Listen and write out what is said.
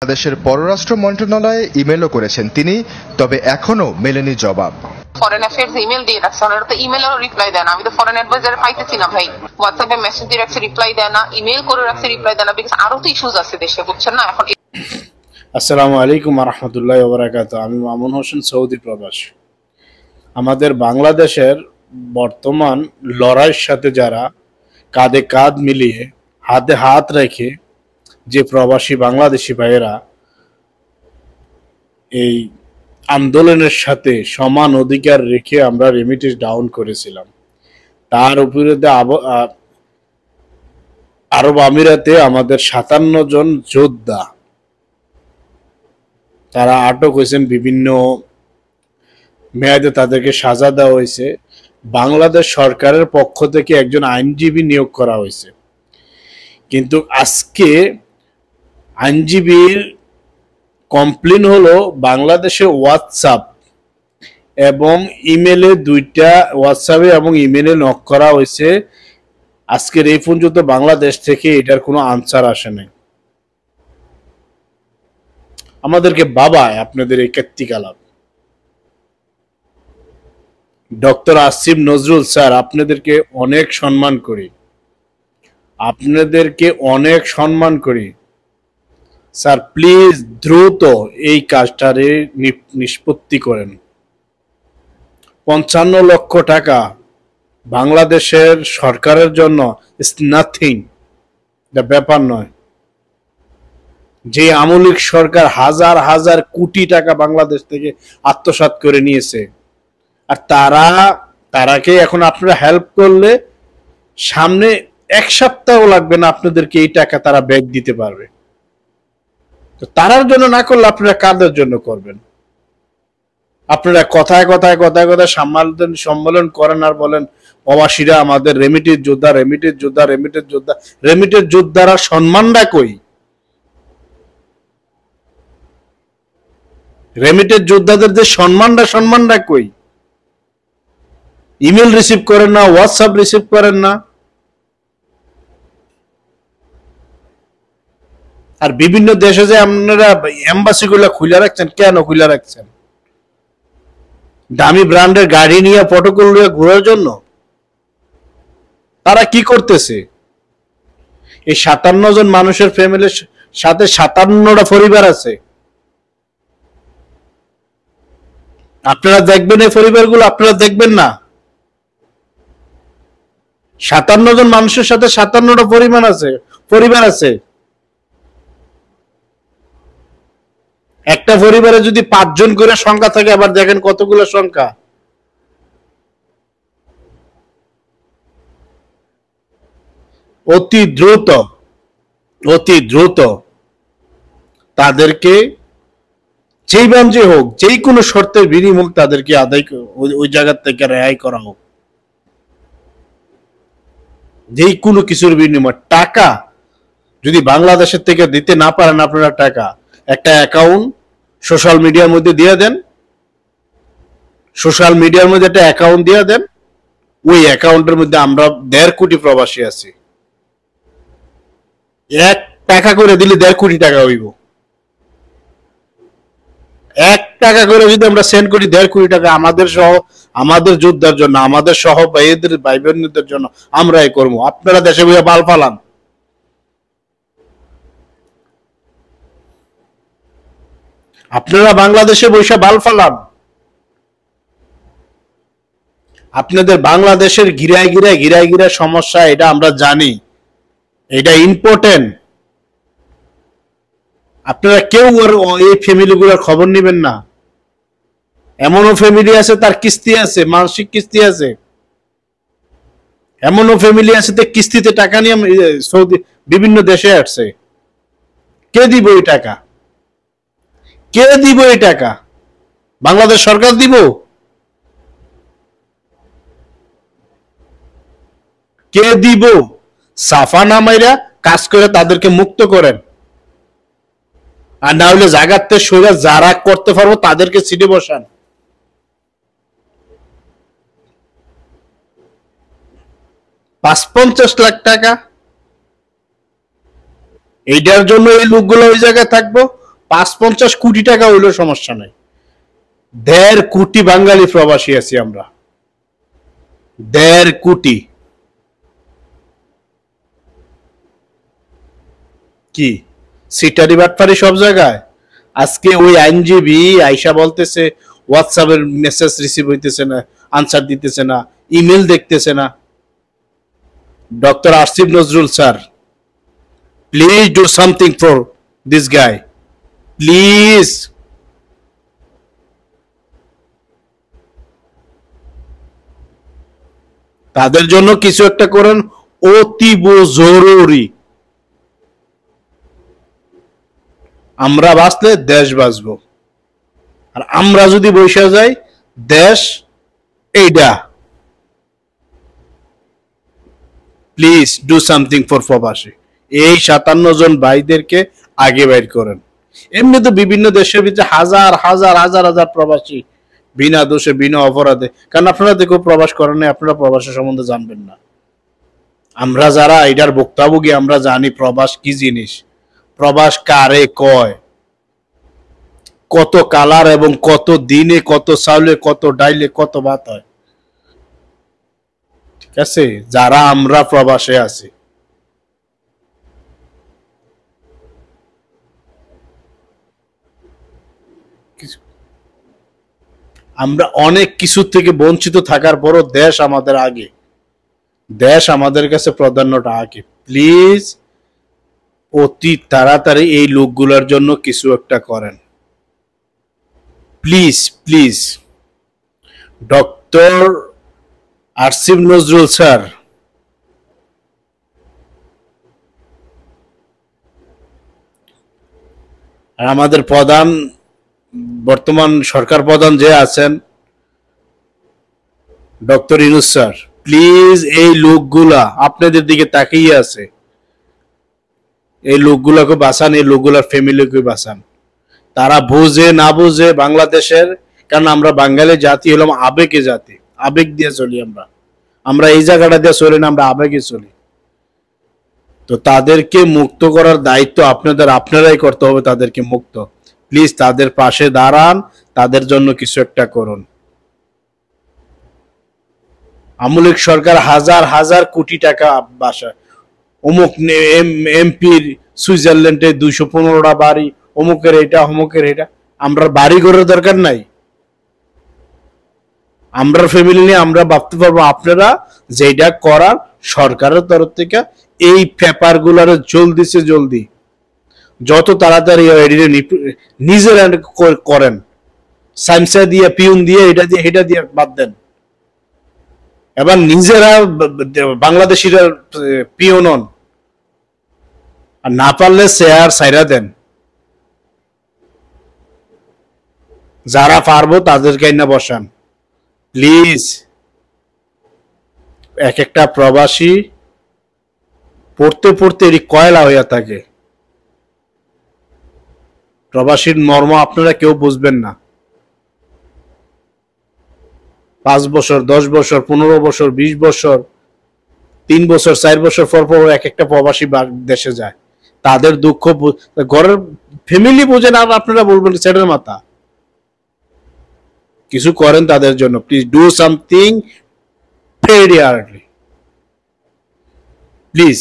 বাংলাদেশের পররাষ্ট্র মন্ত্রণালয়ে ইমেলও করেছেন তিনি, তবে এখনো মেলেনি জবাব। ফরেন অ্যাফেয়ার্স ইমেল দিয়ে রাখছে, ওনারা তো ইমেলেরও রিপ্লাই দেয় না। আমি তো ফরেন অ্যাডভাইজারে পাইতেছি না ভাই, হোয়াটসঅ্যাপে মেসেজ দিয়ে রাখছে, রিপ্লাই দেয় না, ইমেল করে রাখছে, রিপ্লাই দেয় না, বিকজ আরো তো ইস্যুস আছে দেশে, বুঝছেন না। এখন আসসালামু আলাইকুম ওয়া রাহমাতুল্লাহি ওয়া বারাকাতুহু। আমি মামুন হোসেন, সৌদি প্রবাসী। আমাদের বাংলাদেশের বর্তমান লড়াইয়ের সাথে যারা কাঁধে কাঁধ মিলিয়ে হাতে হাত রেখে যে প্রবাসী বাংলাদেশি ভাইয়েরা এই আন্দোলনের সাথে সমান অধিকার রেখে আমরা রেমিটেন্স ডাউন করেছিলাম, তার উপরে আরব আমিরাতে আমাদের 57 জন যোদ্ধা তারা আটক হয়েছেন। বিভিন্ন মেয়াদে তাদেরকে সাজা দেওয়া হয়েছে। বাংলাদেশ সরকারের পক্ষ থেকে একজন আইনজীবী নিয়োগ করা হয়েছে, কিন্তু আজকে আইনজীবীর কমপ্লেন হলো বাংলাদেশে হোয়াটসঅ্যাপ এবং ইমেলে, দুইটা হোয়াটসঅ্যাপে এবং ইমেলে নক করা হয়েছে। আজকের এই পর্যন্ত বাংলাদেশ থেকে এটার কোনো আনসার আসে নাই। আমাদেরকে বাবায় আপনাদের এই কীর্তিকলাপ। ডক্টর আসিফ নজরুল স্যার, আপনাদেরকে অনেক সম্মান করি, আপনাদেরকে অনেক সম্মান করি স্যার। প্লিজ দ্রুত এই কাজটারে নিষ্পত্তি করেন। 55 লক্ষ টাকা বাংলাদেশের সরকারের জন্য ইটস নাথিং, এটা ব্যাপার নয়। যে আমলিক সরকার হাজার হাজার কোটি টাকা বাংলাদেশ থেকে আত্মসাৎ করে নিয়েছে, আর তারাকে এখন আপনারা হেল্প করলে সামনে 1 সপ্তাহ লাগবে না আপনাদেরকে এই টাকা তারা ব্যাক দিতে পারবে। তো তারার জন্য না করলে আপনারা কাদের জন্য করবেন? আপনারা কথায় কথায় কথায় কথায় সম্মেলন করেন আর বলেন প্রবাসীরা আমাদের রেমিটেন্স যোদ্ধা, রেমিটেন্স যোদ্ধা, রেমিটেন্স যোদ্ধা। রেমিটেন্স যোদ্ধারা সম্মানটা কই? রেমিটেন্স যোদ্ধাদের যে সম্মানটা কই? ইমেল রিসিভ করেন না, হোয়াটসঅ্যাপ রিসিভ করেন না। আর বিভিন্ন দেশে যে আপনারা এম্বাসি গুলা খুলে রাখছেন, কেন খুলে রাখছেন? দামি ব্র্যান্ডের গাড়ি নিয়ে প্রটোকল নিয়ে ঘোরার জন্য? তারা কি করতেছে? এই 57 জন মানুষের ফ্যামিলির সাথে 57টা পরিবার আছে। আপনারা দেখবেন এই পরিবারগুলো? আপনারা দেখবেন না? 57 জন মানুষের সাথে 57টা পরিবার আছে। একটা পরিবারে যদি 5 জন করে সংখ্যা থাকে, আবার দেখেন কতগুলো সংখ্যা। অতি দ্রুত তাদেরকে যেই বাঞ্জে হোক, যেই কোনো শর্তের বিনিময় তাদেরকে ওই জায়গা থেকে রেহাই করা হোক। যেই কোনো কিছুর বিনিময় টাকা যদি বাংলাদেশের থেকে দিতে না পারেন আপনারা, টাকা একটা অ্যাকাউন্ট সোশ্যাল মিডিয়ার মধ্যে দিয়ে দেন, সোশ্যাল মিডিয়ার মধ্যে একটা অ্যাকাউন্ট দিয়ে দেন। ওই অ্যাকাউন্টের মধ্যে আমরা 1.5 কোটি প্রবাসী আছি। 1 টাকা করে দিলে 1.5 কোটি টাকা হইব। 1 টাকা করে যদি আমরা সেন্ড করি, 1.5 কোটি টাকা আমাদের সহ, আমাদের যোদ্ধার জন্য, আমাদের সহ ভাইদের ভাই বোনদের জন্য আমরাই করবো। আপনারা দেশে বইয়া বাল ফালান। আপনারা বাংলাদেশে বৈশা বাল ফালান। আপনাদের বাংলাদেশের গিরায় সমস্যা, এটা আমরা জানি, এটা ইম্পর্টেন্ট। আপনারা কেউ এই ফ্যামিলিগুলোর খবর নেবেন না। এমনও ফ্যামিলি আছে তার কিস্তি আছে, মানসিক কিস্তি আছে। এমনও ফ্যামিলি আছে যে কিস্তিতে টাকা নিয়ে সৌদি বিভিন্ন দেশে আসছে। কে দিব এই টাকা? কে দিব এই টাকা? বাংলাদেশ সরকার দিব? কে দিব? সাফা না মাইরা কাজ করে তাদেরকে মুক্ত করেন, আর না হলে জায়গাতে সরে যারা করতে পারবো তাদেরকে সিটে বসান। ৫-৫০ লাখ টাকা এইটার জন্য এই লোকগুলো ওই জায়গায় থাকবো? ৫-৫০ কোটি টাকা হইলেও সমস্যা নাই। ১.৫ কোটি বাঙালি প্রবাসী আছি আমরা, ১.৫ কোটি। কি সিটারি বাটপারি সব জায়গায়? আজকে ওই আইনজীবী আইসা বলতেছে হোয়াটসঅ্যাপের মেসেজ রিসিভ হইতেছে না, আনসার দিতেছে না, ইমেল দেখতেছে না। Doctor Asif Nazrul sir, please do something for this guy, please. তাদের জন্য কিছু একটা করেন, অতীব জরুরি। আমরা বাঁচলে দেশ বাঁচবো, আর আমরা যদি বসে যাই দেশ এইটা। প্লিজ ডু সামথিং ফর প্রবাসী। এই ৫৭ জন ভাইদেরকে আগে বের করেন। এমনি তো বিভিন্ন দেশের ভিতরে হাজার হাজার হাজার হাজার প্রবাসী বিনা দোষে বিনা অপরাধে, কারণ আপনারা দেখো প্রবাস করেন না, আপনারা প্রবাসের সম্বন্ধে জানবেন না। আমরা যারা এটার ভুক্তভোগী আমরা জানি প্রবাস কি জিনিস, প্রবাস কারে কয়, কত কালার এবং কত দিনে কত চাউলে কত ডাইলে কত ভাত হয়। ঠিক আছে, যারা আমরা প্রবাসে আছি, আমরা অনেক কিছু থেকে বঞ্চিত থাকার পরও দেশ আমাদের আগে, দেশ আমাদের কাছে প্রাধান্যটা আগে। প্লিজ অতি তাড়াতাড়ি এই লোকগুলোর জন্য কিছু একটা করেন, please please. Doctor Asif Nazrul sir, আর আমাদের প্রধান বর্তমান সরকার প্রধান যে আছেন ডক্টর ইউনূস স্যার, প্লিজ এই লোকগুলা আপনাদের দিকে তাকিয়ে আছে, এই লোকগুলাকে বাঁচান, এই লোকগুলার ফ্যামিলিকে বাঁচান। তারা বুঝে না বুঝে বাংলাদেশের, কারণ আমরা বাঙালি জাতি হলাম আবেগে জাতি, আবেগ দিয়ে চলি আমরা, আমরা এই জায়গাটা দিয়ে চলি না, আমরা আবেগে চলি। তো তাদেরকে মুক্ত করার দায়িত্ব আপনাদের, আপনারাই করতে হবে তাদেরকে মুক্ত। প্লিজ তাদের পাশে দাঁড়ান, তাদের জন্য কিছু একটা করুন। আমলিক সরকার হাজার হাজার কোটি টাকা বাসা, অমুক এমপির সুইজারল্যান্ডে ২১৫টা বাড়ি, অমুকের এটা অমুকের এটা। আমরা বাড়ি ঘরের দরকার নাই, আমরা ফ্যামিলি নিয়ে আমরা ভাবতে পারবো। আপনারা যেটা করার সরকারের তরফ থেকে এই পেপার গুলার জলদি সে জলদি যত তাড়াতাড়ি নিজেরা করেন, সাইমসা দিয়ে পিউন দিয়ে এটা দিয়ে বাদ দেন। এবার নিজেরা বাংলাদেশিরা পিওন হন, আর না পারলে শেয়ার সাইরা দেন। যারা পারবো তাদেরকে না বসান প্লিজ। এক একটা প্রবাসী পড়তে পড়তে এটি কয়লা হইয়া থাকে। প্রবাসীর মর্ম আপনারা কেউ বুঝবেন না। ৫ বছর ১০ বছর ১৫ বছর ২০ বছর ৩ বছর ৪ বছর পর পর এক একটা প্রবাসী দেশে যায়, তাদের দুঃখ ঘরের ফ্যামিলি বোঝে না, আপনারা বলবেন ছেড়ের মাথা। কিছু করেন তাদের জন্য, please do something very early please.